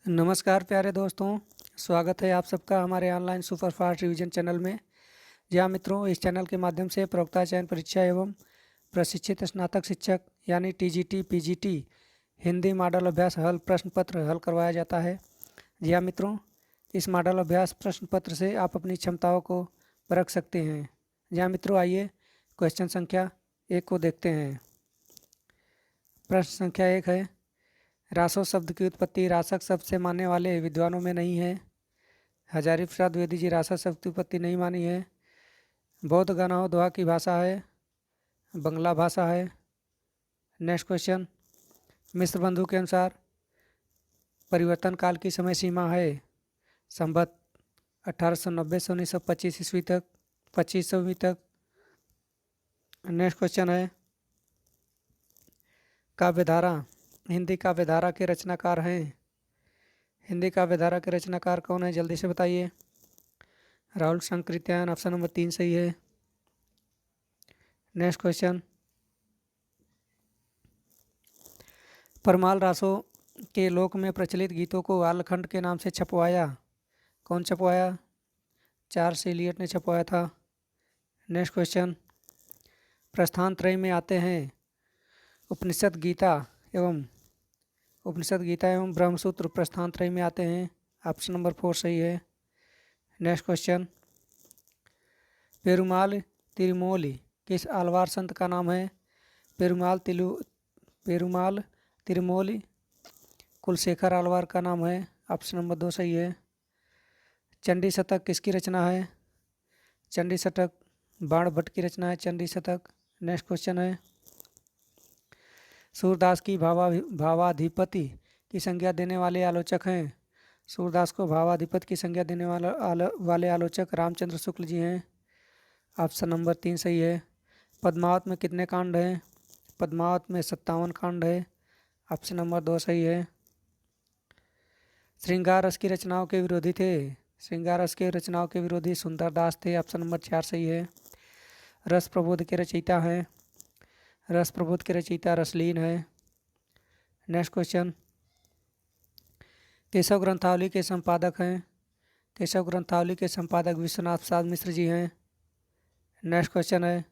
नमस्कार प्यारे दोस्तों, स्वागत है आप सबका हमारे online super fast revision channel में। जी हाँ मित्रों, इस चैनल के माध्यम से प्रवक्ता चयन परीक्षा एवं प्रशिक्षित स्नातक शिक्षक यानी टीजीटी पीजीटी हिंदी मॉडल अभ्यास हल प्रश्न पत्र हल करवाया जाता है। जी हाँ मित्रों, इस मॉडल अभ्यास प्रश्न पत्र से आप अपनी क्षमताओं को परख सकते हैं। जी हाँ मित्रों, आइए क्वेश्चन संख्या 1 को देखते हैं। प्रश्न संख्या 1 है, रासो शब्द की उत्पत्ति रासक शब्द से मानने वाले विद्वानों में नहीं है। हजारी प्रसाद द्विवेदी जी रासक शब्द की उत्पत्ति नहीं मानी है। बौद्ध गणाओं दोहा की भाषा है, बंगला भाषा है। नेक्स्ट क्वेश्चन, मिस्र बंधु के अनुसार परिवर्तन काल की समय सीमा है संवत 1890 से 1925 ईस्वी तक, 2500 तक। नेक्स्ट क्वेश्चन है, काव्यधारा हिंदी काव्यधारा के रचनाकार हैं। हिंदी काव्यधारा के रचनाकार कौन है, जल्दी से बताइए। राहुल शंकरित्यायन, ऑप्शन नंबर 3 सही है। नेक्स्ट क्वेश्चन, परमाल रासो के लोक में प्रचलित गीतों को आलखंड के नाम से छपवाया। कौन छपवाया? चार्ल्स इलियट ने छपवाया था। नेक्स्ट क्वेश्चन, प्रस्थान त्रय में आते हैं उपनिषद गीता एवं ब्रह्मसूत्र प्रस्थान त्रय में आते हैं। ऑप्शन नंबर 4 सही है। नेक्स्ट क्वेश्चन, पेरुमाल तिरुमोली किस आलवार संत का नाम है? पेरुमाल तिरुमोली कुलशेखर आलवार का नाम है। ऑप्शन नंबर 2 सही है। चंडी शतक किसकी रचना है? चंडी शतक बाण भट्ट की रचना है, चंडी शतक। नेक्स्ट क्वेश्चन है, सूरदास की भावाधिपति की संज्ञा देने वाले आलोचक हैं। सूरदास को भावाधिपति की संज्ञा देने वाले आलोचक रामचंद्र शुक्ल जी हैं। ऑप्शन नंबर 3 सही है। पद्मावत में कितने कांड हैं? पद्मावत में 57 कांड है। ऑप्शन नंबर 2 सही है। श्रृंगार रस की रचनाओं के विरोधी थे। श्रृंगार रस के रचनाओं के विरोधी सुंदरदास थे। ऑप्शन नंबर 4 सही है। रस प्रबोध के रचयिता हैं। रस प्रबोध के रचयिता रसलीन है। नेक्स्ट क्वेश्चन, केशव ग्रंथावली के संपादक हैं। केशव ग्रंथावली के संपादक विश्वनाथ प्रसाद मिश्र जी हैं। नेक्स्ट क्वेश्चन है,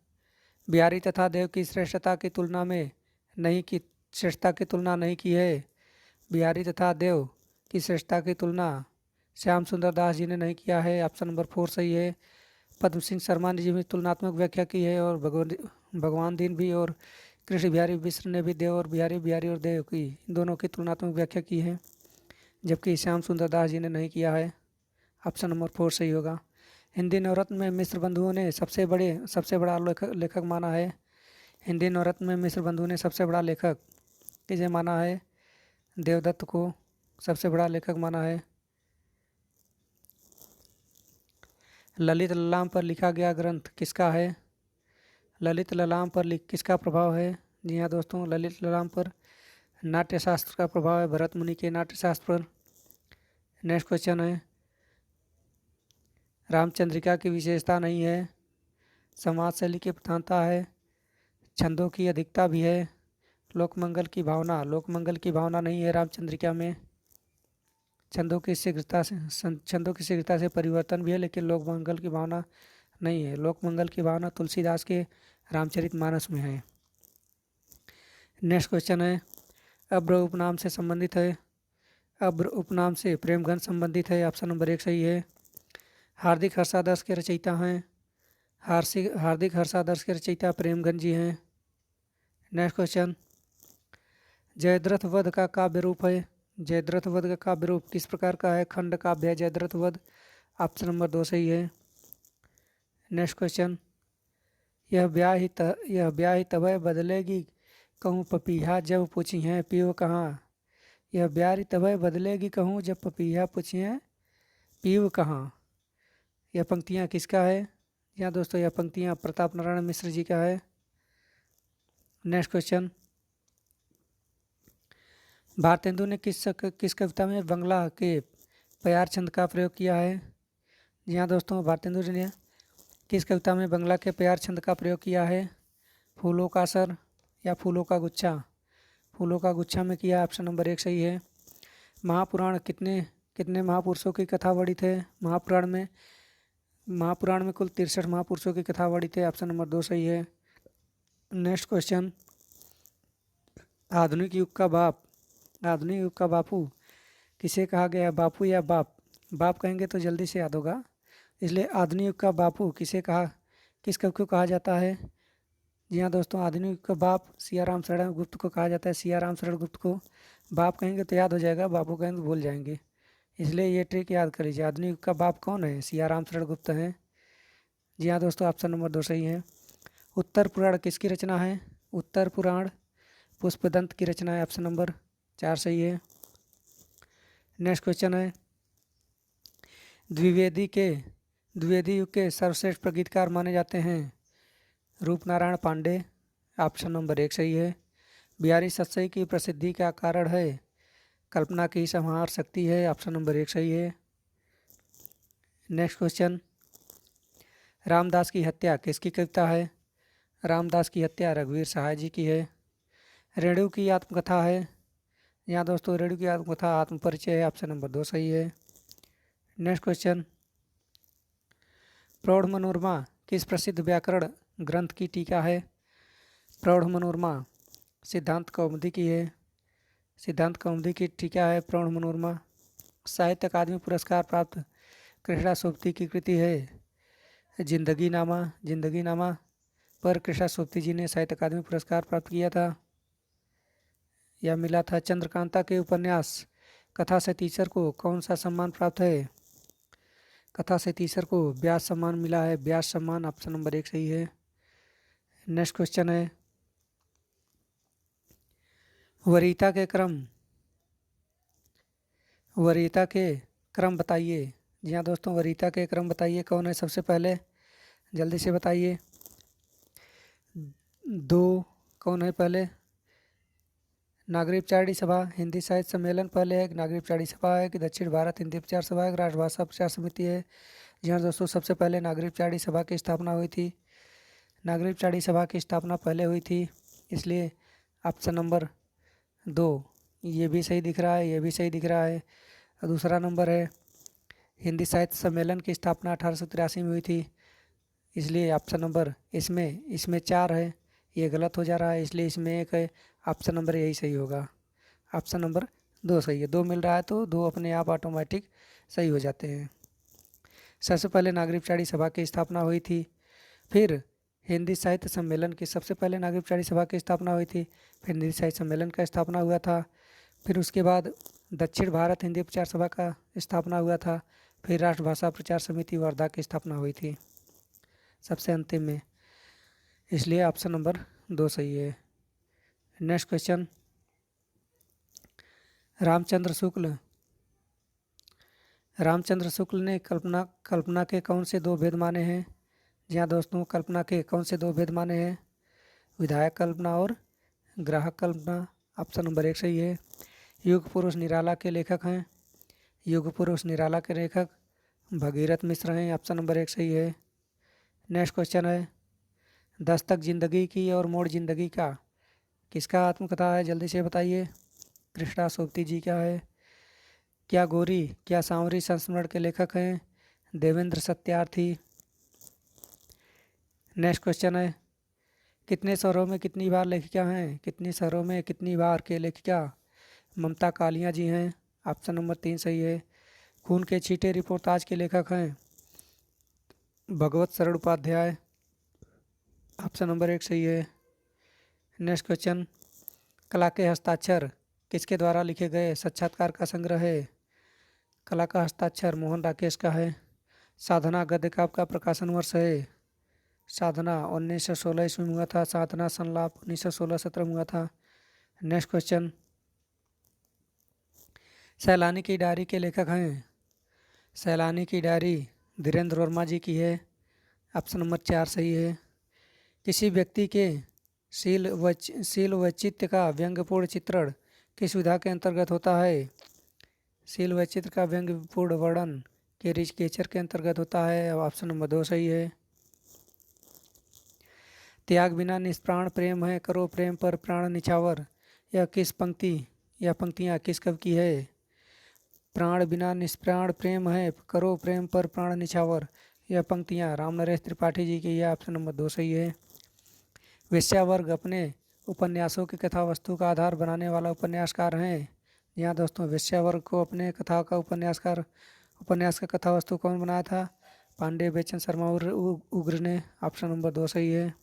बिहारी तथा देव की श्रेष्ठता की तुलना नहीं की है। बिहारी तथा देव की श्रेष्ठता की तुलना श्याम सुंदर दास जी ने नहीं किया है। ऑप्शन नंबर 4 सही है। पद्म सिंह शर्मा ने जी भी तुलनात्मक व्याख्या की है और भगवान दीन भी और कृष्ण बिहारी मिश्र ने भी देव और बिहारी और देव की दोनों की तुलनात्मक व्याख्या की है, जबकि श्याम सुंदर दास जी ने नहीं किया है। ऑप्शन नंबर 4 सही होगा। हिंदी नवरत्न में मिश्र बंधुओं ने सबसे बड़ा लेखक माना है। हिंदी नवरत्न में मिश्र बंधुओं ने सबसे बड़ा लेखक किसे माना है? देवदत्त को सबसे बड़ा लेखक माना है। ललित ललाम पर लिखा गया ग्रंथ किसका है? ललित ललाम पर किसका प्रभाव है? जी हाँ दोस्तों, ललित ललाम पर नाट्यशास्त्र का प्रभाव है, भरत मुनि के नाट्यशास्त्र पर। नेक्स्ट क्वेश्चन है, रामचंद्रिका की विशेषता नहीं है। समाज शैली की प्रधानता है, छंदों की अधिकता भी है, लोकमंगल की भावना नहीं है रामचंद्रिका में। छंदों की शीघ्रता से परिवर्तन भी है, लेकिन लोकमंगल की भावना नहीं है। लोकमंगल की भावना तुलसीदास के रामचरितमानस में है। नेक्स्ट क्वेश्चन है, अब्र उपनाम से संबंधित है। अब्र उपनाम से प्रेमगन संबंधित है। ऑप्शन नंबर 1 सही है। हार्दिक हर्षादर्श के रचयिता हैं। हार्दिक हर्षादर्श के रचयिता प्रेमगन जी हैं। नेक्स्ट क्वेश्चन, जयद्रथ वध का काव्य रूप है। जयद्रथ वध का काव्य रूप किस प्रकार का है? खंड काव्य है जयद्रथ वध। ऑप्शन नंबर 2 सही है। नेक्स्ट क्वेश्चन, यह ब्याह ही तबै बदलेगी कहूँ पपीहा जब पूछी हैं पीओ कहाँ। यह ब्याह ही तबै बदलेगी कहूँ जब पपीहा पूछी हैं पीओ कहाँ। यह पंक्तियाँ किसका है? यहाँ दोस्तों, यह पंक्तियाँ प्रताप नारायण मिश्र जी का है। नेक्स्ट क्वेश्चन, भारतेंदु ने किस कविता में बंगला के प्यार छंद का प्रयोग किया है? जी हाँ दोस्तों, भारतेंदु जी ने किस कविता में बंगला के प्यार छंद का प्रयोग किया है? फूलों का सर या फूलों का गुच्छा? फूलों का गुच्छा में किया। ऑप्शन नंबर 1 सही है। महापुराण कितने कितने महापुरुषों की कथा वर्णित है? महापुराण में कुल 63 महापुरुषों की कथा वर्णित है। ऑप्शन नंबर 2 सही है। नेक्स्ट क्वेश्चन, आधुनिक युग का बाप, आधुनिक युग का बापू किसे कहा गया है? बापू या बाप? बाप कहेंगे तो जल्दी से याद होगा, इसलिए आधुनिक युग का बापू किस कवि को कहा जाता है? जी हाँ दोस्तों, आधुनिक युग का बाप सियाराम शरण गुप्त को कहा जाता है। सियाराम शरण गुप्त को बाप कहेंगे तो याद हो जाएगा, बापू कहेंगे तो भूल जाएंगे, इसलिए ये ट्रिक याद कर लीजिए। आधुनिक युग का बाप कौन है? सियाराम शरण गुप्त हैं। जी हाँ दोस्तों, ऑप्शन नंबर 2 सही है। उत्तर पुराण किसकी रचना है? उत्तर पुराण पुष्पदंत की रचना है। ऑप्शन नंबर 4 सही है। नेक्स्ट क्वेश्चन है, द्विवेदी युग के सर्वश्रेष्ठ प्रगीतकार माने जाते हैं? रूपनारायण पांडे। ऑप्शन नंबर 1 सही है। बिहारी सतसई की प्रसिद्धि का कारण है? कल्पना की संहार शक्ति है। ऑप्शन नंबर 1 सही है। नेक्स्ट क्वेश्चन, रामदास की हत्या किसकी कविता है? रामदास की हत्या रघुवीर सहाय जी की है। रेणु की आत्मकथा है? यहाँ दोस्तों रेणु की आत्मकथा आत्मपरिचय है। ऑप्शन नंबर 2 सही है। नेक्स्ट क्वेश्चन, प्रौढ़ मनोरमा किस प्रसिद्ध व्याकरण ग्रंथ की टीका है? प्रौढ़ मनोरमा सिद्धांत कौमुदी की है। सिद्धांत कौमुदी की टीका है प्रौढ़ मनोरमा। साहित्य अकादमी पुरस्कार प्राप्त कृष्णा सोबती की कृति है जिंदगी नामा पर कृष्णा सोबती जी ने साहित्य अकादमी पुरस्कार प्राप्त किया था। यह मिला था। चंद्रकांता के उपन्यास कथा से तीसर को कौन सा सम्मान प्राप्त है? कथा से तीसर को व्यास सम्मान मिला है। व्यास सम्मान। ऑप्शन नंबर 1 सही है। नेक्स्ट क्वेश्चन है, वरीयता के क्रम बताइए। जी हाँ दोस्तों, वरीयता के क्रम बताइए। कौन है सबसे पहले? जल्दी से बताइए। 2 कौन है पहले? नागरिक प्रचारिणी सभा हिंदी साहित्य सम्मेलन पहले है। नागरिक प्रचारिणी सभा है कि दक्षिण भारत हिंदी प्रचार सभा है, राष्ट्रभाषा प्रचार समिति है? जी हाँ दोस्तों, सबसे पहले नागरिक प्रचारिणी सभा की स्थापना हुई थी। नागरिक प्रचारिणी सभा की स्थापना पहले हुई थी, इसलिए ऑप्शन नंबर 2 ये भी सही दिख रहा है, ये भी सही दिख रहा है। और दूसरा नंबर है, हिंदी साहित्य सम्मेलन की स्थापना 1883 में हुई थी, इसलिए ऑप्शन नंबर इसमें 4 है, ये गलत हो जा रहा है, इसलिए इसमें 1 है। ऑप्शन नंबर यही सही होगा। ऑप्शन नंबर 2 सही है। 2 मिल रहा है तो 2 अपने आप ऑटोमेटिक सही हो जाते हैं। सबसे पहले नागरिक प्रचारिणी सभा की स्थापना हुई थी, फिर हिंदी साहित्य सम्मेलन की सबसे पहले नागरिक प्रचारिणी सभा की स्थापना हुई थी, फिर हिंदी साहित्य सम्मेलन का स्थापना हुआ था, फिर उसके बाद दक्षिण भारत हिंदी प्रचार सभा का स्थापना हुआ था, फिर राष्ट्रभाषा प्रचार समिति वर्धा की स्थापना हुई थी सबसे अंतिम में, इसलिए ऑप्शन नंबर 2 सही है। नेक्स्ट क्वेश्चन, रामचंद्र शुक्ल ने कल्पना के कौन से 2 भेद माने हैं? जी हाँ दोस्तों, कल्पना के कौन से 2 भेद माने हैं? विधायक कल्पना और ग्राहक कल्पना। ऑप्शन नंबर 1 सही है। युग पुरुष निराला के लेखक हैं? युग पुरुष निराला के लेखक भगीरथ मिश्र हैं। ऑप्शन नंबर 1 सही है। नेक्स्ट क्वेश्चन है, दस्तक जिंदगी की और मोड़ जिंदगी का किसका आत्मकथा है? जल्दी से बताइए। कृष्णा सोबती जी का है। क्या गोरी क्या सांवरी संस्मरण के लेखक हैं? देवेंद्र सत्यार्थी। नेक्स्ट क्वेश्चन है, कितने शहरों में कितनी बार लेखिका हैं? कितने शहरों में कितनी बार के लेखिका ममता कालिया जी हैं। ऑप्शन नंबर 3 सही है। खून के छींटे रिपोर्टाज के लेखक हैं भगवत शरण उपाध्याय। ऑप्शन नंबर 1 सही है। नेक्स्ट क्वेश्चन, कला के हस्ताक्षर किसके द्वारा लिखे गए साक्षात्कार का संग्रह है? कला का हस्ताक्षर मोहन राकेश का है। साधना गद्य काव्य का प्रकाशन वर्ष है? साधना 1916 ईस्वी में हुआ था। साधना संलाप 1916-17 में हुआ था। नेक्स्ट क्वेश्चन, सैलानी की डायरी के लेखक हैं? सैलानी की डायरी धीरेन्द्र वर्मा जी की है। ऑप्शन नंबर 4 सही है। किसी व्यक्ति के शील व चित्त का व्यंग्यपूर्ण चित्रण किस विधा के अंतर्गत होता है? शील व चित्त का व्यंग्यपूर्ण वर्णन के रिचकेचर के अंतर्गत होता है। ऑप्शन नंबर 2 सही है। त्याग बिना निष्प्राण प्रेम है, करो प्रेम पर प्राण निछावर, यह पंक्तियाँ किस कवि की है? प्राण बिना निष्प्राण प्रेम है, करो प्रेम पर प्राण निछावर। यह पंक्तियाँ राम नरेश त्रिपाठी जी की, यह ऑप्शन नंबर 2 सही है। वेश्यावर्ग अपने उपन्यासों की कथा वस्तु का आधार बनाने वाला उपन्यासकार हैं। यहाँ दोस्तों वेश्यावर्ग को अपने कथा का उपन्यास का कथा वस्तु कौन बनाया था? पांडे बेचन शर्मा उग्र ने। ऑप्शन नंबर 2 सही है।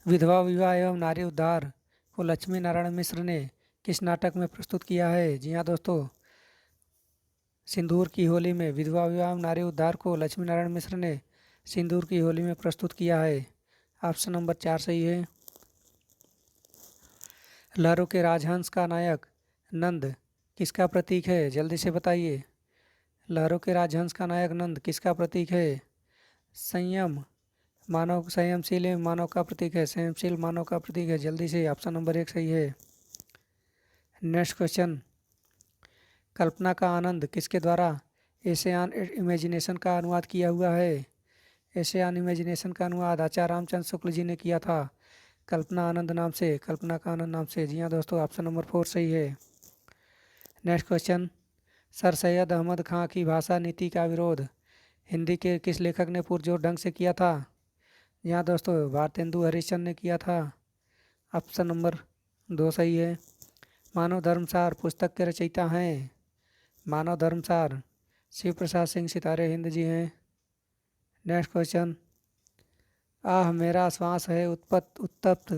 विधवा विवाह एवं नारी उद्धार को लक्ष्मी नारायण मिश्र ने किस नाटक में प्रस्तुत किया है? जी हाँ दोस्तों, सिंदूर की होली में विधवा विवाह एवं नारी उद्धार को लक्ष्मी नारायण मिश्र ने सिंदूर की होली में प्रस्तुत किया है। ऑप्शन नंबर 4 सही है। लहरों के राजहंस का नायक नंद किसका प्रतीक है? जल्दी से बताइए। लहरों के राजहंस का नायक नंद किसका प्रतीक है? संयमशील मानव का प्रतीक है। संयमशील मानव का प्रतीक है। जल्दी से, ऑप्शन नंबर 1 सही है। नेक्स्ट क्वेश्चन, कल्पना का आनंद किसके द्वारा एसे ऑन इमेजिनेशन का अनुवाद किया हुआ है? एसे ऑन इमेजिनेशन का अनुवाद आचार्य रामचंद्र शुक्ल जी ने किया था, कल्पना का आनंद नाम से। जी हाँ दोस्तों, ऑप्शन नंबर 4 सही है। Next question, Sir Syed Ahmad Khan की भाषा नीति का विरोध हिंदी के किस लेखक ने पुरजोर ढंग से किया था? यहाँ दोस्तों भारतेंदु हरिश्चंद्र ने किया था। ऑप्शन नंबर 2 सही है। मानव धर्मसार पुस्तक के रचयिता हैं। मानव धर्मसार शिव प्रसाद सिंह सितारे हिंद जी हैं। नेक्स्ट क्वेश्चन, आह मेरा श्वास है उत्तप्त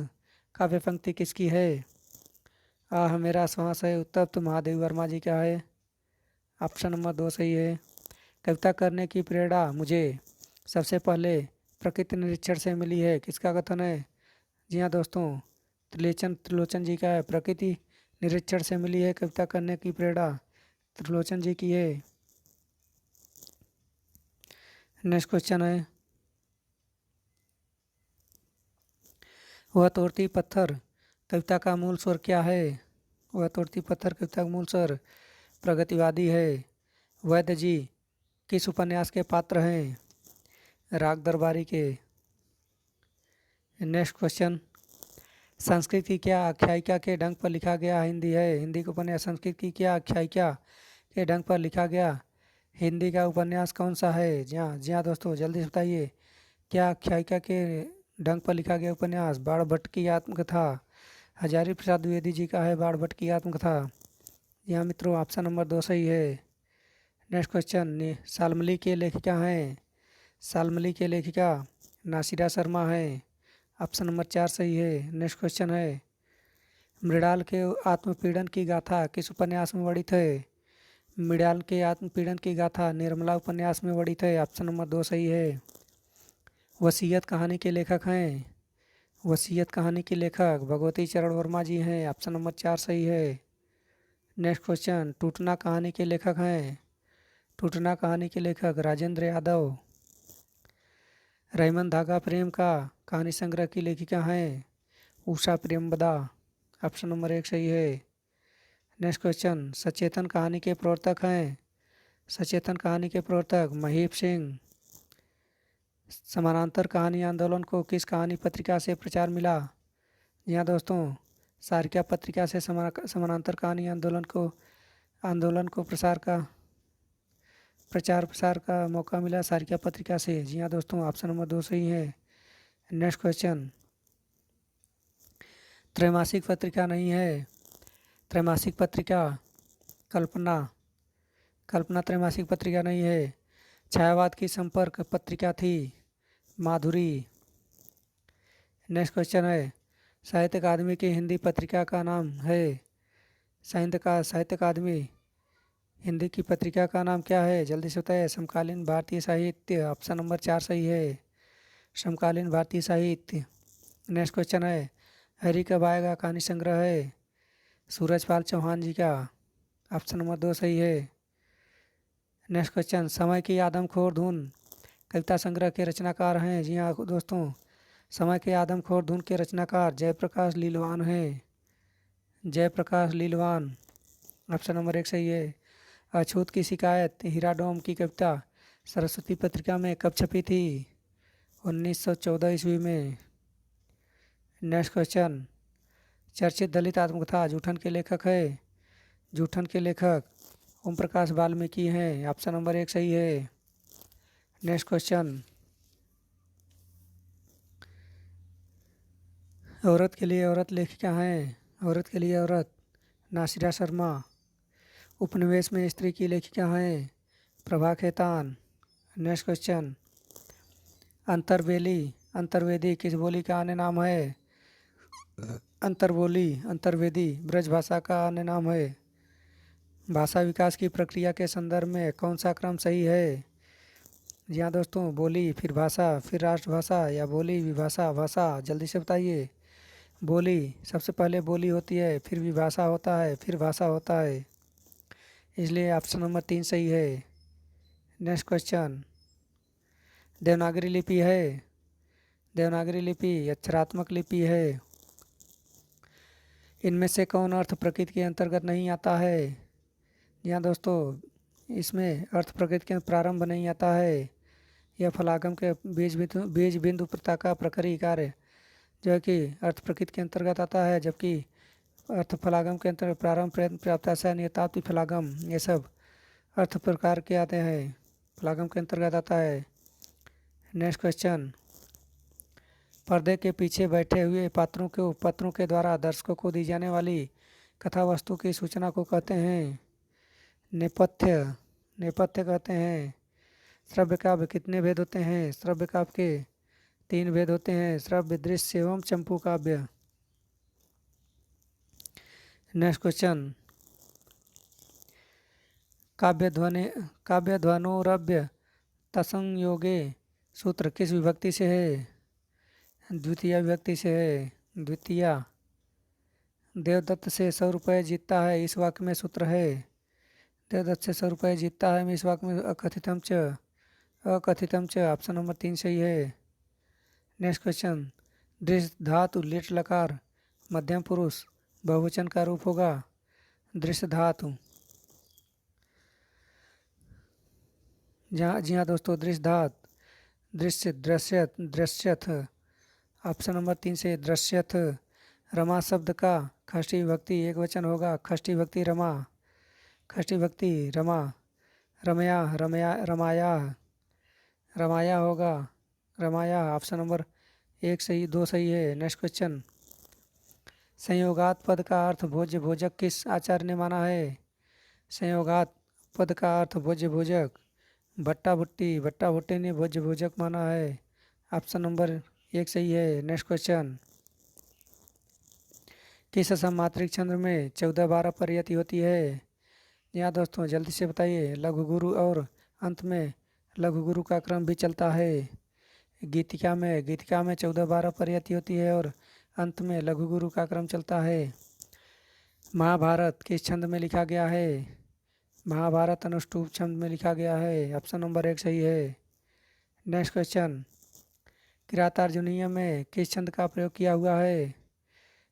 काव्य पंक्ति किसकी है? आह मेरा श्वास है उत्तप्त महादेव वर्मा जी का है। ऑप्शन नंबर 2 सही है। कविता करने की प्रेरणा मुझे सबसे पहले प्रकृति निरीक्षण से मिली है, किसका कथन है? जी हाँ दोस्तों, त्रिलोचन जी का है। प्रकृति निरीक्षण से मिली है कविता करने की प्रेरणा, त्रिलोचन जी की है। नेक्स्ट क्वेश्चन है, वह तोड़ती पत्थर कविता का मूल स्वर क्या है? वह तोड़ती पत्थर कविता का मूल स्वर प्रगतिवादी है। वैद्य जी किस उपन्यास के पात्र हैं? राग दरबारी के। नेक्स्ट क्वेश्चन, संस्कृत की क्या आख्यायिका के ढंग पर लिखा गया हिंदी है? हिंदी का उपन्यास संस्कृत की क्या आख्यायिका के ढंग पर लिखा गया हिंदी का उपन्यास कौन सा है? जी हाँ दोस्तों, जल्दी से बताइए। क्या आख्यायिका के ढंग पर लिखा गया उपन्यास बाण भट्ट की आत्मकथा, हजारी प्रसाद द्विवेदी जी का है बाण भट्ट की आत्मकथा। यहाँ मित्रों, ऑप्शन नंबर 2 सही है। नेक्स्ट क्वेश्चन, शाल्मली के लेखिका हैं? शाल्मली के लेखिका नासिरा शर्मा हैं। ऑप्शन नंबर 4 सही है। नेक्स्ट क्वेश्चन है, मृणाल के आत्मपीड़न की गाथा किस उपन्यास में वर्णित है? मृणाल के आत्मपीड़न की गाथा निर्मला उपन्यास में वर्णित है। ऑप्शन नंबर 2 सही है। वसीयत कहानी के लेखक हैं? वसीयत कहानी के लेखक भगवती चरण वर्मा जी हैं। ऑप्शन नंबर 4 सही है। नेक्स्ट क्वेश्चन, टूटना कहानी के लेखक हैं? टूटना कहानी के लेखक राजेंद्र यादव। रहीमन धागा प्रेम का कहानी संग्रह की लेखिका हैं उषा प्रेमबदा। ऑप्शन नंबर 1 सही है। नेक्स्ट क्वेश्चन, सचेतन कहानी के प्रवर्तक हैं? सचेतन कहानी के प्रवर्तक महीप सिंह। समानांतर कहानी आंदोलन को किस कहानी पत्रिका से प्रचार मिला? यहाँ दोस्तों, सारिका पत्रिका से समानांतर कहानी आंदोलन को प्रचार प्रसार का मौका मिला सारिका पत्रिका से। जी हाँ दोस्तों, ऑप्शन नंबर 2 सही है। नेक्स्ट क्वेश्चन, त्रैमासिक पत्रिका नहीं है। त्रैमासिक पत्रिका कल्पना त्रैमासिक पत्रिका नहीं है। छायावाद की संपर्क पत्रिका थी माधुरी। नेक्स्ट क्वेश्चन है, साहित्य अकादमी की हिंदी पत्रिका का नाम है? साहित्य अकादमी हिंदी की पत्रिका का नाम क्या है? जल्दी से बताइए। समकालीन भारतीय साहित्य। ऑप्शन नंबर 4 सही है। समकालीन भारतीय साहित्य। नेक्स्ट क्वेश्चन है, हरी कब आएगा कहानी संग्रह है सूरजपाल चौहान जी का। ऑप्शन नंबर 2 सही है। नेक्स्ट क्वेश्चन, समय की आदमखोर धुन कविता संग्रह के रचनाकार हैं? जी हाँ दोस्तों, समय के आदमखोर धुन के रचनाकार जयप्रकाश लीलवान हैं। जयप्रकाश लीलवान। ऑप्शन नंबर 1 सही है। अछूत की शिकायत हीरा डोम की कविता सरस्वती पत्रिका में कब छपी थी? 1914 ईस्वी में। नेक्स्ट क्वेश्चन, चर्चित दलित आत्मकथा जूठन के लेखक है? जूठन के लेखक ओम प्रकाश वाल्मीकि हैं। ऑप्शन नंबर 1 सही है। नेक्स्ट क्वेश्चन, औरत के लिए औरत लेखिका हैं। औरत के लिए औरत नासिरा शर्मा। उपनिवेश में स्त्री की लेखिका हैं प्रभा खेतान। नेक्स्ट क्वेश्चन, अंतर्वेली अंतर्वेदी किस बोली का अन्य नाम है? अंतर्वेदी ब्रज भाषा का अन्य नाम है। भाषा विकास की प्रक्रिया के संदर्भ में कौन सा क्रम सही है? जी हाँ दोस्तों, बोली फिर भाषा फिर राष्ट्रभाषा या बोली विभाषा भाषा। जल्दी से बताइए। बोली, सबसे पहले बोली होती है, फिर विभाषा होता है, फिर भाषा होता है, इसलिए ऑप्शन नंबर 3 सही है। नेक्स्ट क्वेश्चन, देवनागरी लिपि है। देवनागरी लिपि अक्षरात्मक लिपि है। इनमें से कौन अर्थ प्रकृति के अंतर्गत नहीं आता है? जी हाँ दोस्तों, इसमें अर्थ प्रकृति के प्रारंभ नहीं आता है। यह फलागम के बीज बिंदु प्रथा का प्रखरी कार्य जो है कि अर्थ प्रकृति के अंतर्गत आता है, जबकि अर्थ फलागम के अंतर्गत प्रारंभ प्रयत्न प्राप्ताशय नियतात्व फलागम ये सब अर्थ प्रकार के आते हैं, फलागम के अंतर्गत आता है। नेक्स्ट क्वेश्चन, पर्दे के पीछे बैठे हुए पात्रों के द्वारा दर्शकों को दी जाने वाली कथा वस्तु की सूचना को कहते हैं नेपथ्य। नेपथ्य कहते हैं। श्रव्य काव्य कितने भेद होते हैं? श्रव्य काव्य के 3 भेद होते हैं, श्रव्य, दृश्य एवं चंपू काव्य। नेक्स्ट क्वेश्चन, काव्यध्वनोरव्य तसंयोगे सूत्र किस विभक्ति से है? द्वितीय विभक्ति से है। द्वितीया। देवदत्त से 100 रुपये जीतता है, इस वाक्य में सूत्र है। देवदत्त से 100 रुपये जीतता है, इस वाक्य में अकथितम च ऑप्शन नंबर 3 सही है। नेक्स्ट क्वेश्चन, दृश्य धातु लिट लकार मध्यम पुरुष बहुवचन का रूप होगा। दृश्य धातु, जी हाँ दोस्तों, दृश्य धात दृश्य दृश्यथ ऑप्शन नंबर 3 से दृश्यथ। रमा शब्द का षष्ठी विभक्ति एक वचन होगा। षष्ठी विभक्ति रमा। षष्ठी विभक्ति रमा। रमाया होगा। रमाया ऑप्शन नंबर 1 सही, 2 सही है। नेक्स्ट क्वेश्चन, संयोगात पद का अर्थ भोज्य भोजक किस आचार्य ने माना है? संयोगात पद का अर्थ भोज्य भोजक भट्टा भुट्टी ने भोज्य भोजक माना है। ऑप्शन नंबर 1 सही है। नेक्स्ट क्वेश्चन, किस असम मात्रिक छंद में 14-12 परियति होती है? यहाँ दोस्तों जल्दी से बताइए। लघु गुरु और अंत में लघु गुरु का क्रम भी चलता है। गीतिका में 14-12 परियति होती है और अंत में लघु गुरु का क्रम चलता है। महाभारत किस छंद में लिखा गया है? महाभारत अनुष्टुप छंद में लिखा गया है। ऑप्शन नंबर 1 सही है। नेक्स्ट क्वेश्चन, किरातार्जुनीय में किस छंद का प्रयोग किया हुआ है?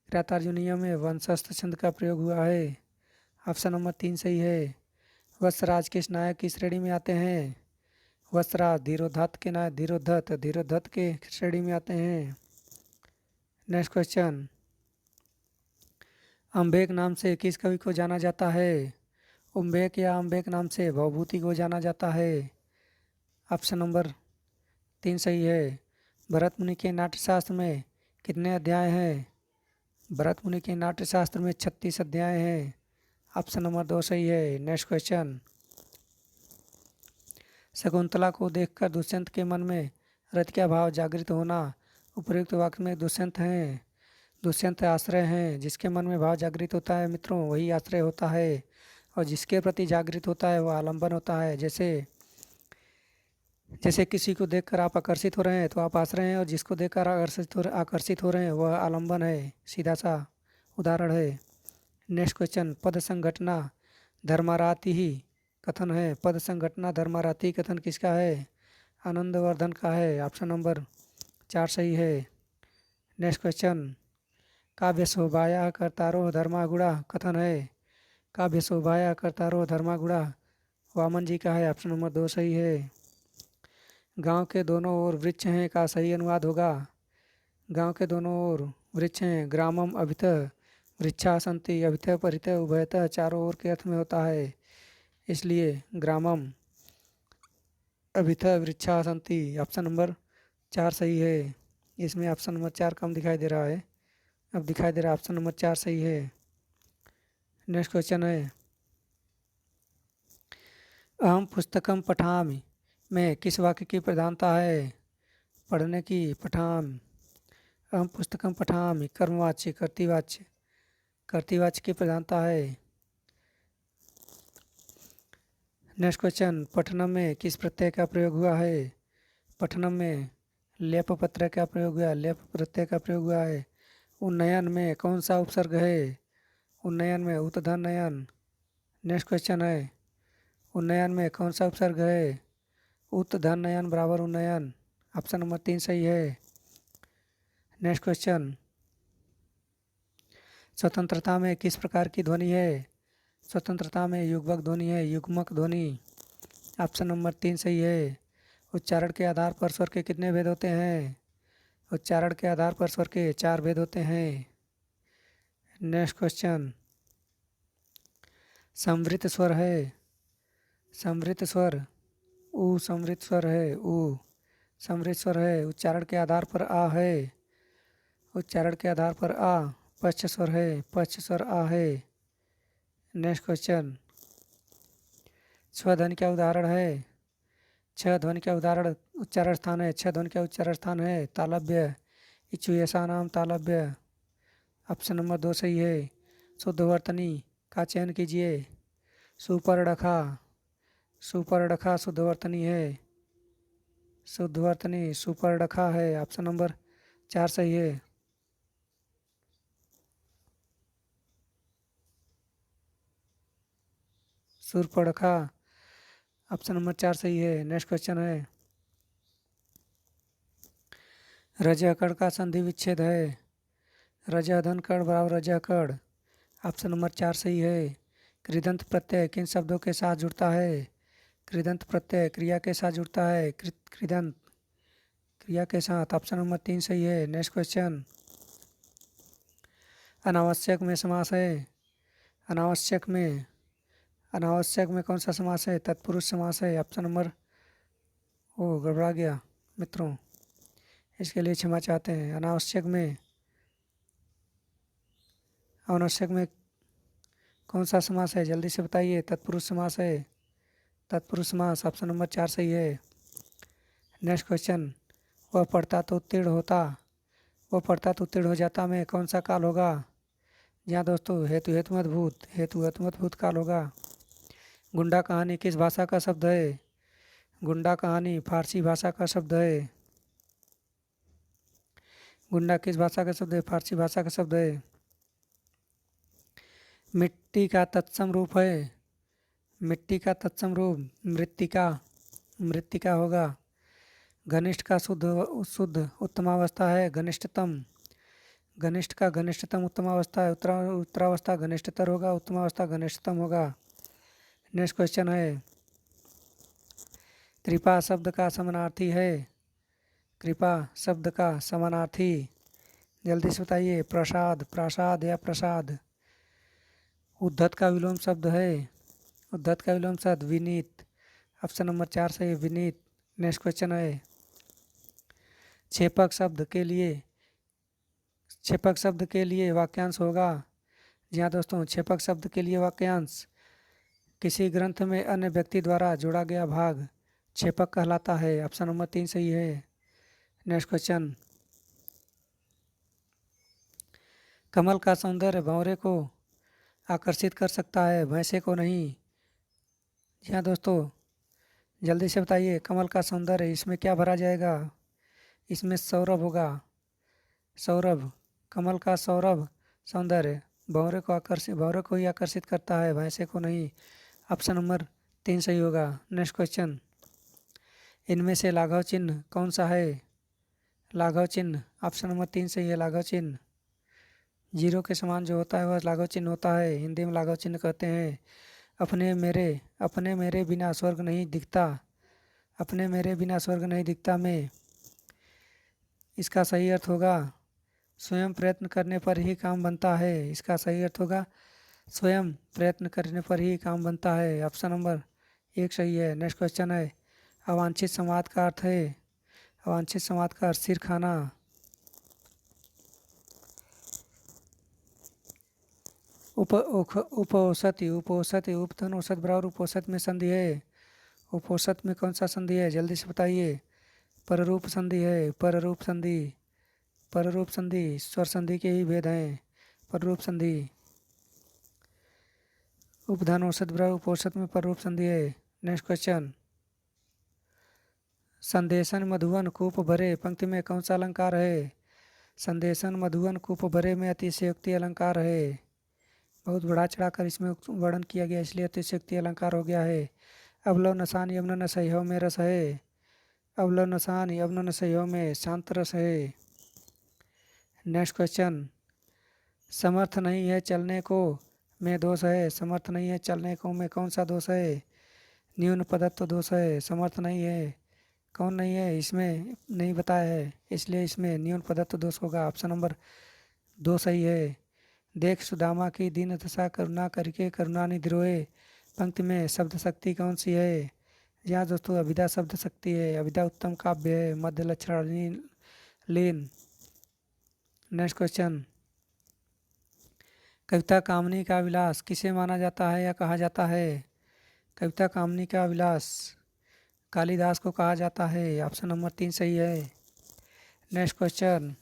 किरातार्जुनीय में वंशस्थ छंद का प्रयोग हुआ है। ऑप्शन नंबर 3 सही है। वत्सराज किस नायक की श्रेणी में आते हैं? वत्सराज धीरोधत्त के नायक धीरोधत्त के श्रेणी में आते हैं। नेक्स्ट क्वेश्चन, अम्बेक नाम से किस कवि को जाना जाता है? उम्बेक या अम्बेक नाम से भवभूति को जाना जाता है। ऑप्शन नंबर 3 सही है। भरत मुनि के नाट्यशास्त्र में कितने अध्याय हैं? भरत मुनि के नाट्यशास्त्र में 36 अध्याय हैं। ऑप्शन नंबर 2 सही है। नेक्स्ट क्वेश्चन, शकुंतला को देखकर दुष्यंत के मन में रति का भाव जागृत होना उपर्युक्त वाक्य में दुष्यंत हैं। दुष्यंत आश्रय हैं। जिसके मन में भाव जागृत होता है मित्रों वही आश्रय होता है, और जिसके प्रति जागृत होता है वह आलंबन होता है। जैसे किसी को देखकर आप आकर्षित हो रहे हैं तो आप आश्रय हैं, और जिसको देखकर आकर्षित हो रहे हैं वह आलंबन है। सीधा सा उदाहरण है। नेक्स्ट क्वेश्चन, पद संघटना धर्माराति ही कथन है। पद संघटना धर्माराति कथन किसका है? आनंदवर्धन का है। ऑप्शन नंबर 4 सही है। नेक्स्ट क्वेश्चन, काव्य शोभाया कर्तारो धर्मागुणा कथन है। काव्य शोभाया कर्तारो धर्मागुणा वामन जी का है। ऑप्शन नंबर 2 सही है। गांव के दोनों ओर वृक्ष हैं का सही अनुवाद होगा। गांव के दोनों ओर वृक्ष हैं, ग्रामम अभितः वृक्षा सन्ति अभितः परितः उभयतः चारों ओर के अर्थ में होता है, इसलिए ग्रामम अभितः वृक्षा सन्ति ऑप्शन नंबर 4 सही है। इसमें ऑप्शन नंबर 4 कम दिखाई दे रहा है, अब दिखाई दे रहा है ऑप्शन नंबर 4 सही है। नेक्स्ट क्वेश्चन है, अहम पुस्तकम पठामि में किस वाक्य की प्रधानता है? पढ़ने की, पठामि। अहम पुस्तकम पठामि कर्मवाच्य कर्तृवाच्य, कर्तृवाच्य की प्रधानता है। नेक्स्ट क्वेश्चन, पठनम में किस प्रत्यय का प्रयोग हुआ है? पठनम में लेप प्रत्यय का प्रयोग हुआ, लेप प्रत्यय का प्रयोग हुआ है। उन्नयन में कौन सा उपसर्ग है? उन्नयन में उत्तधन नयन। नेक्स्ट क्वेश्चन है, उन्नयन में कौन सा उपसर्ग है? उत्तधन नयन बराबर उन्नयन, ऑप्शन नंबर 3 सही है। नेक्स्ट क्वेश्चन, स्वतंत्रता में किस प्रकार की ध्वनि है? स्वतंत्रता में युग्मक ध्वनि है, युग्मक ध्वनि, ऑप्शन नंबर 3 सही है। उच्चारण के आधार पर स्वर के कितने भेद होते हैं? उच्चारण के आधार पर स्वर के 4 भेद होते हैं। नेक्स्ट क्वेश्चन, समवृत स्वर है, समवृत स्वर ऊ समवृत स्वर है, ऊ समवृत स्वर है। उच्चारण के आधार पर आ है, उच्चारण के आधार पर आ। पश्च स्वर है, पश्च स्वर आ है। नेक्स्ट क्वेश्चन, स्वध्वनि का उदाहरण है? छ ध्वनि का उदाहरण उच्चारण स्थान है, छ ध्वनि का उच्चारण स्थान है तालव्य, इचुएसा नाम तालव्य, ऑप्शन नंबर 2 सही है। शुद्धवर्तनी का चयन कीजिए। सुपर्णखा, सुपर्णखा शुद्धवर्तनी है, शुद्धवर्तनी सुपर्णखा है, ऑप्शन नंबर 4 सही है। सुपर्णखा, ऑप्शन नंबर 4 सही है। नेक्स्ट क्वेश्चन है, रज अकड़ का संधि विच्छेद है? रज धन कड़ बराबर रज अकड़, ऑप्शन नंबर 4 सही है। कृदंत प्रत्यय किन शब्दों के साथ जुड़ता है? कृदंत प्रत्यय क्रिया के साथ जुड़ता है, कृदंत क्रिया के साथ, ऑप्शन नंबर 3 सही है। नेक्स्ट क्वेश्चन, अनावश्यक में समास है? अनावश्यक में, अनावश्यक में कौन सा समास है? तत्पुरुष समास है, ऑप्शन नंबर, ओ गड़बड़ा गया मित्रों, इसके लिए क्षमा चाहते हैं। अनावश्यक में, अनावश्यक में कौन सा समास है? जल्दी से बताइए। तत्पुरुष समास है, तत्पुरुष समास, ऑप्शन नंबर 4 सही है। नेक्स्ट क्वेश्चन, वह पढ़ता तो उत्तीर्ण होता, वह पढ़ता तो उत्तीर्ण हो जाता में कौन सा काल होगा? यहाँ दोस्तों हेतु हेतुमत भूत, हेतु हेतुमत भूत काल होगा। गुंडा कहानी किस भाषा का शब्द है? गुंडा कहानी फारसी भाषा का शब्द है। गुंडा किस भाषा का शब्द है? फारसी भाषा का शब्द है। मिट्टी का तत्सम रूप है? मिट्टी का तत्सम रूप मृत्तिका, मृत्तिका होगा। घनिष्ठ का शुद्ध शुद्ध उत्तमावस्था है घनिष्ठतम, घनिष्ठ का घनिष्ठतम उत्तमावस्था है, उत्तरावस्था घनिष्ठतर होगा, उत्तमावस्था घनिष्ठतम होगा। नेक्स्ट क्वेश्चन है, कृपा शब्द का समानार्थी है? कृपा शब्द का समानार्थी जल्दी से बताइए। प्रसाद, प्रासाद या प्रसाद। उद्धत का विलोम शब्द है? उद्धत का विलोम शब्द विनीत, ऑप्शन नंबर 4 सही है, विनीत। नेक्स्ट क्वेश्चन है, छेपक शब्द के लिए, छेपक शब्द के लिए वाक्यांश होगा? जी हाँ दोस्तों, छेपक शब्द के लिए वाक्यांश किसी ग्रंथ में अन्य व्यक्ति द्वारा जोड़ा गया भाग छेपक कहलाता है, ऑप्शन नंबर 3 सही है। नेक्स्ट क्वेश्चन, कमल का सौंदर्य भंवरे को आकर्षित कर सकता है, भैंसे को नहीं। जी हाँ दोस्तों, जल्दी से बताइए। कमल का सौंदर्य, इसमें क्या भरा जाएगा? इसमें सौरभ होगा, सौरभ। कमल का सौरभ सौंदर्य भंवरे को आकर्षित, भंवरे को ही आकर्षित करता है, भैंसे को नहीं, ऑप्शन नंबर 3 सही होगा। नेक्स्ट क्वेश्चन, इनमें से लाघव चिन्ह कौन सा है? लाघव चिन्ह, ऑप्शन नंबर 3 सही है, लाघव चिन्ह। जीरो के समान जो होता है वह लाघव चिन्ह होता है, हिंदी में लाघव चिन्ह कहते हैं। अपने मेरे बिना स्वर्ग नहीं दिखता, अपने मेरे बिना स्वर्ग नहीं दिखता में इसका सही अर्थ होगा स्वयं प्रयत्न करने पर ही काम बनता है, इसका सही अर्थ होगा स्वयं प्रयत्न करने पर ही काम बनता है। ऑप्शन नंबर 1 सही है। नेक्स्ट क्वेश्चन है, अवांछित संवाद का अर्थ है, अवांछित संवाद का अर्थ सिर खाना। उपौषधि, उपौषधि, उपधन औषध बराबर उपौषध में संधि है। उपौषध में कौन सा संधि है, जल्दी से बताइए। पररूप संधि है, पररूप संधि, पररूप संधि, स्वर संधि के ही भेद हैं। पररूप संधि, उपधन औषध बराबर उपौषध में पररूप संधि है। नेक्स्ट क्वेश्चन, संदेशन मधुवन कूप भरे पंक्ति में कौन सा अलंकार है। संदेशन मधुवन कूप भरे में अतिशयोक्ति अलंकार है। बहुत बढ़ा चढ़ाकर इसमें वर्णन किया गया, इसलिए अतिशयोक्ति अलंकार हो गया है। अवलव नसान यमुन न सह्यो में रस है, अवलव नसान यमुन न सह्यो में शांत रस है। नेक्स्ट क्वेश्चन, समर्थ नहीं है चलने को में दोष है, समर्थ नहीं है चलने को में कौन सा दोष है। न्यून पदत्व दोष है। समर्थ नहीं है, कौन नहीं है, इसमें नहीं बताया है, इसलिए इसमें न्यून पदत्व दोष होगा। ऑप्शन नंबर 2 सही है। देख सुदामा की दीन दशा करुणा करके करुणा निधि रोए पंक्ति में शब्द शक्ति कौन सी है। यहाँ दोस्तों अभिधा शब्द शक्ति है। अभिधा उत्तम काव्य है, मध्य लक्षण लीन। नेक्स्ट क्वेश्चन, कविता कामनी का विलास किसे माना जाता है या कहा जाता है। कविता कामनी का विलास कालिदास को कहा जाता है। ऑप्शन नंबर 3 सही है। नेक्स्ट क्वेश्चन,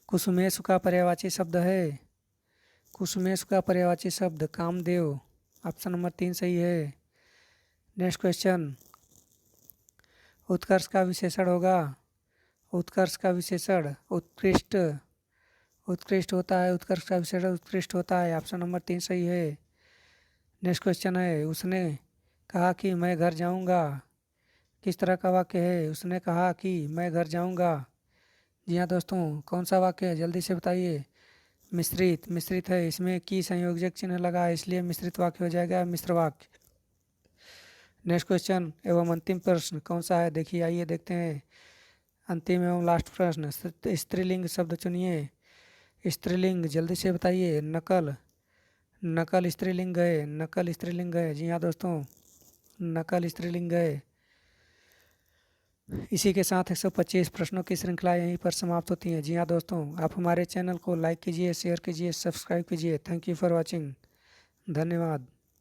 कुसुमेश का पर्यायवाची शब्द है, कुसुमेश का पर्यायवाची शब्द कामदेव। ऑप्शन नंबर 3 सही है। नेक्स्ट क्वेश्चन, उत्कर्ष का विशेषण होगा, उत्कर्ष का विशेषण उत्कृष्ट, उत्कृष्ट होता है, उत्कर्ष का विशेषण उत्कृष्ट होता है। ऑप्शन नंबर 3 सही है। नेक्स्ट क्वेश्चन है, उसने कहा कि मैं घर जाऊंगा किस तरह का वाक्य है। उसने कहा कि मैं घर जाऊंगा, जी हाँ दोस्तों कौन सा वाक्य है, जल्दी से बताइए। मिश्रित, मिश्रित है, इसमें की संयोजक चिन्ह लगा है, इसलिए मिश्रित वाक्य हो जाएगा, मिश्र वाक्य। नेक्स्ट क्वेश्चन एवं अंतिम प्रश्न कौन सा है, देखिए आइए देखते हैं। अंतिम एवं लास्ट प्रश्न, स्त्रीलिंग शब्द चुनिए। स्त्रीलिंग जल्दी से बताइए। नकल, नकल स्त्रीलिंग है, नकल स्त्रीलिंग है, जी हाँ दोस्तों नकल स्त्रीलिंग है। इसी के साथ 125 प्रश्नों की श्रृंखला यहीं पर समाप्त होती है। जी हाँ दोस्तों, आप हमारे चैनल को लाइक कीजिए, शेयर कीजिए, सब्सक्राइब कीजिए। थैंक यू फॉर वॉचिंग, धन्यवाद।